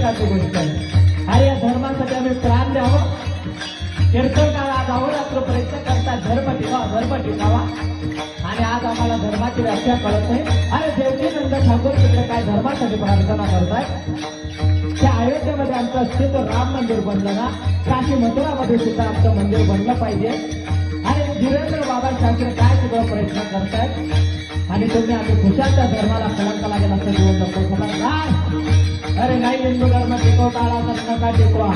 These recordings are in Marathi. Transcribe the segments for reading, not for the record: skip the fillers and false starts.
प्रत्येकाची गोष्ट आहे। अरे या धर्मासाठी आम्ही प्राण द्यावं, कीर्तनकार आज अहोरात्र प्रयत्न करतात धर्म टिकावा, आणि आज आम्हाला धर्माची व्याख्या कळत नाही। अरे देवकीनंद ठाकूर तिकडे काय धर्मासाठी प्रार्थना करतायत? त्या अयोध्येमध्ये आमचं अस्तित्व राम मंदिर बनलं ना, काशी मथुरामध्ये सुद्धा आमचं मंदिर बनलं पाहिजे। आणि धीरेंद्र बाबा शास्त्री काय सगळं प्रयत्न करतायत, आणि तुम्ही आम्ही खुशाच्या धर्माला कलंक लागेल असं जीवन नको नाही। अरे नाही, हिंदू धर्म टिकवता आला तर नका टिकवा,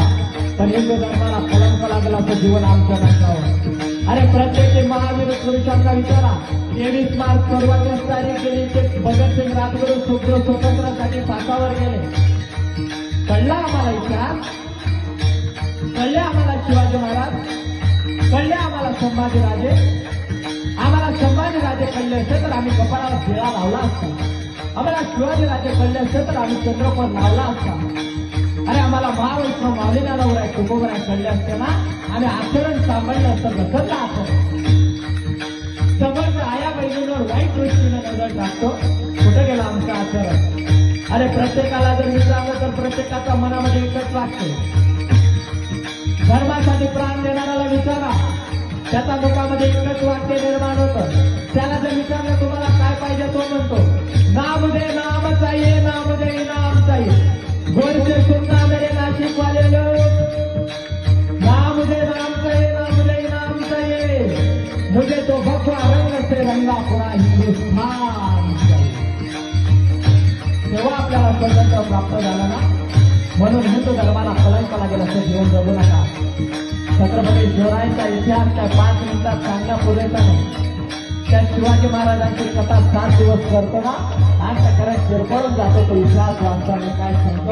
पण हिंदू धर्माला कलंक लागेल असं जीवन आमच्या नसावं। अरे प्रत्येक महावीर पुरुषांना विचारा, 23 मार्च सर्वांच्या तारीख गेली ते भगतसिंग राजगुरू सुखदेव स्वातंत्र्यासाठी फासावर गेले। कळला आम्हाला इतिहास, कळले आम्हाला शिवाजी महाराज, कळले आम्हाला संभाजीराजे। आम्हाला संभाजीराजे कळले असते तर आम्ही कपाळाला शिळा लावला असता, आम्हाला शिवाजीराजे कळले असते तर आम्ही चंद्रकोर लावला असता। अरे आम्हाला महावैष्णव माऊलीनारायण तुकोबराय कळले असते ना, आम्ही आचरण सांभाळलं असतं नसलं आचरण। समज आया बहिणींवर वाईट दृष्टीने नजर टाकतो, कुठे गेला आमचं आचरण? अरे प्रत्येकाला जर विचारलं तर प्रत्येकाच्या मनामध्ये एकच वाटते, धर्मासाठी प्राण देणाऱ्याला विचारा, त्याच्या मुखामध्ये एकच वाक्य निर्माण होतं। त्याला जर विचारलं तुम्हाला काय पाहिजे, तो म्हणतो नाम दे नाम चाहिए, नाम दे इनाम चाहिए। गोर से सुनना मेरे नाशिक वाले लोग, नाम दे नाम चाहिए, नाम दे इनाम चाहिए, मुझे तो भगवा रंग से रंगा पूरा हिंदुस्तान चाहिए। तेव्हा आपल्याला स्वातंत्र्य प्राप्त झालं ना, म्हणून हिंदू धर्माला कलंक लागेल असं जीवन जगू नका। छत्रपती शिवरायांचा इतिहास काय 5 मिनिटात सांगण्या पुरेसा नाही। त्या शिवाजी महाराजांची कथा 7 दिवस करतो ना, आणि त्या खरंच शिरपळून जातो तो इतिहास वाचताना, काय सांगतो